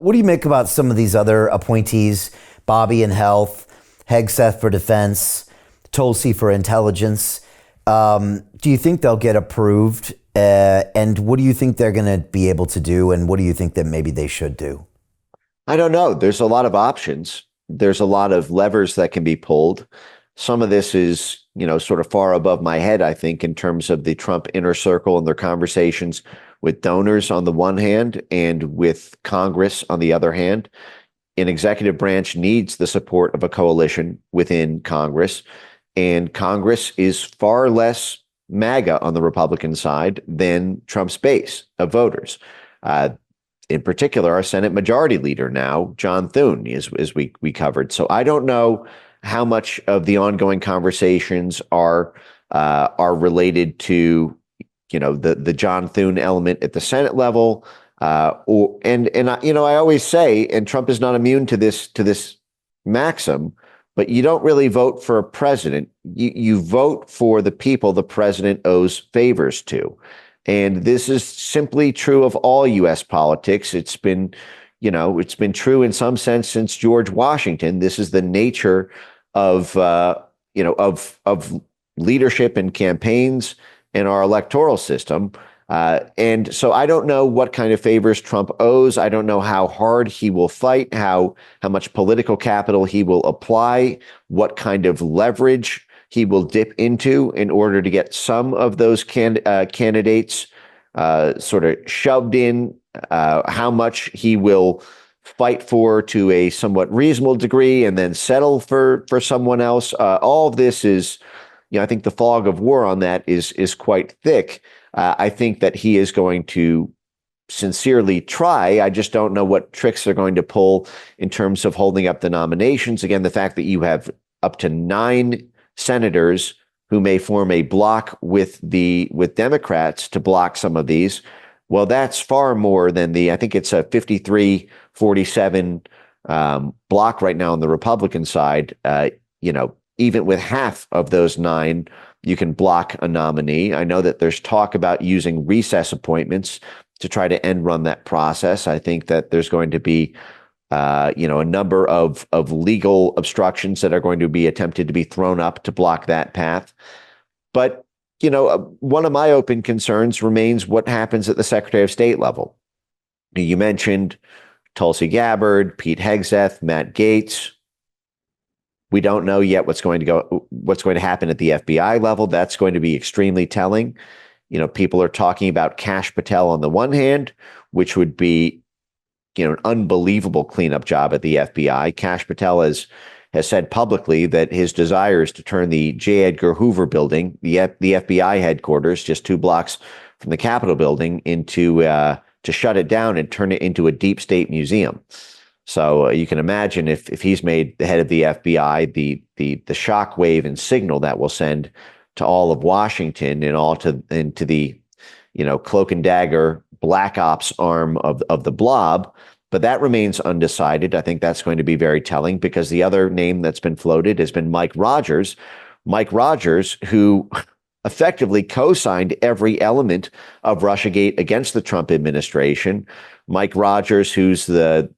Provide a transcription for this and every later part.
What do you make about some of these other appointees? Bobby in health, Hegseth for defense, Tulsi for intelligence. Do you think they'll get approved? And what do you think they're going to be able to do? And what do you think that maybe they should do? I don't know. There's a lot of options. There's a lot of levers that can be pulled. Some of this is, sort of far above my head, I think, in terms of the Trump inner circle and their conversations with donors on the one hand and with Congress on the other hand. An executive branch needs the support of a coalition within Congress, and Congress is far less MAGA on the Republican side than Trump's base of voters. In particular, our Senate Majority Leader now, John Thune, as we covered. So I don't know how much of the ongoing conversations are related to, the John Thune element at the Senate level. I always say, and Trump is not immune to this maxim, but you don't really vote for a president. You vote for the people the president owes favors to. And this is simply true of all U.S. politics. It's been true in some sense since George Washington. This is the nature of leadership and campaigns in our electoral system. And so I don't know what kind of favors Trump owes. I don't know how hard he will fight, how much political capital he will apply, what kind of leverage he will dip into in order to get some of those candidates sort of shoved in, how much he will fight for to a somewhat reasonable degree and then settle for someone else. All of this is, I think the fog of war on that is quite thick. I think that he is going to sincerely try. I just don't know what tricks they're going to pull in terms of holding up the nominations. Again, the fact that you have up to 9 senators who may form a block with Democrats to block some of these. Well, that's far more than I think it's a 53-47 block right now on the Republican side. Even with half of those 9, you can block a nominee. I know that there's talk about using recess appointments to try to end run that process. I think that there's going to be a number of legal obstructions that are going to be attempted to be thrown up to block that path. But, one of my open concerns remains what happens at the Secretary of State level. You mentioned Tulsi Gabbard, Pete Hegseth, Matt Gaetz. We don't know yet what's going to happen at the FBI level. That's going to be extremely telling. People are talking about Kash Patel on the one hand, which would be an unbelievable cleanup job at the FBI. Kash Patel has said publicly that his desire is to turn the J. Edgar Hoover building, the FBI headquarters, just 2 blocks from the Capitol building, to shut it down and turn it into a deep state museum. So you can imagine if he's made the head of the FBI, the shockwave and signal that will send to all of Washington and into the cloak and dagger black ops arm of the blob. But that remains undecided. I think that's going to be very telling because the other name that's been floated has been Mike Rogers. Mike Rogers, who effectively co-signed every element of Russiagate against the Trump administration. Mike Rogers, who's the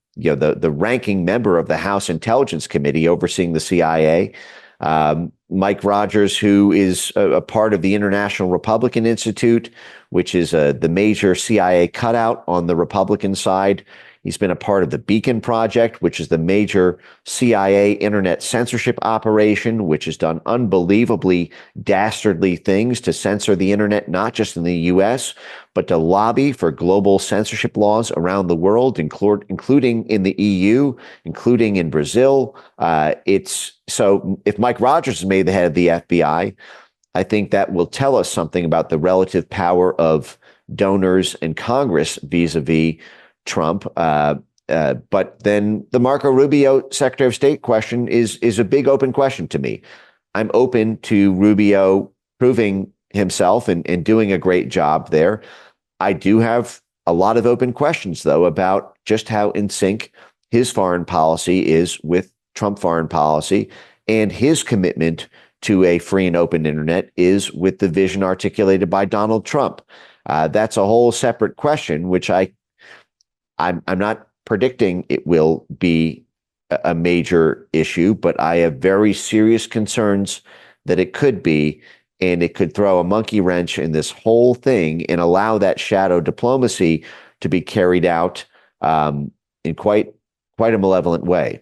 ranking member of the House Intelligence Committee overseeing the CIA. Mike Rogers, who is a part of the International Republican Institute, which is the major CIA cutout on the Republican side. He's been a part of the Beacon Project, which is the major CIA internet censorship operation, which has done unbelievably dastardly things to censor the internet, not just in the U.S., but to lobby for global censorship laws around the world, including in the EU, including in Brazil. So if Mike Rogers is made the head of the FBI, I think that will tell us something about the relative power of donors and Congress vis-a-vis Trump. But then the Marco Rubio Secretary of State question is a big open question to me. I'm open to Rubio proving himself and doing a great job there. I do have a lot of open questions, though, about just how in sync his foreign policy is with Trump foreign policy and his commitment to a free and open internet is with the vision articulated by Donald Trump. That's a whole separate question, which I'm not predicting it will be a major issue, but I have very serious concerns that it could be, and it could throw a monkey wrench in this whole thing and allow that shadow diplomacy to be carried out in quite a malevolent way.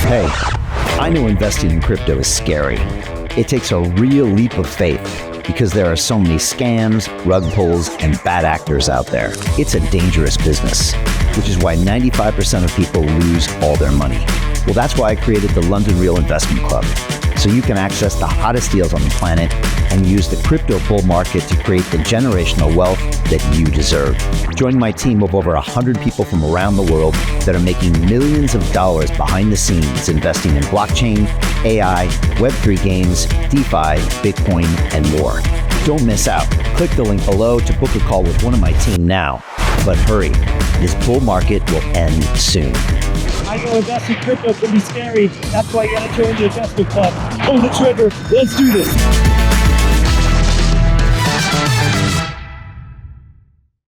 Hey, I know investing in crypto is scary. It takes a real leap of faith because there are so many scams, rug pulls, and bad actors out there. It's a dangerous business, which is why 95% of people lose all their money. Well, that's why I created the London Real Investment Club, so you can access the hottest deals on the planet and use the crypto bull market to create the generational wealth that you deserve. Join my team of over 100 people from around the world that are making millions of dollars behind the scenes investing in blockchain, AI, Web3 games, DeFi, Bitcoin, and more. Don't miss out. Click the link below to book a call with one of my team now. But hurry, this bull market will end soon. I know investing in crypto can be scary. That's why you gotta join the investment club. Pull the trigger. Let's do this.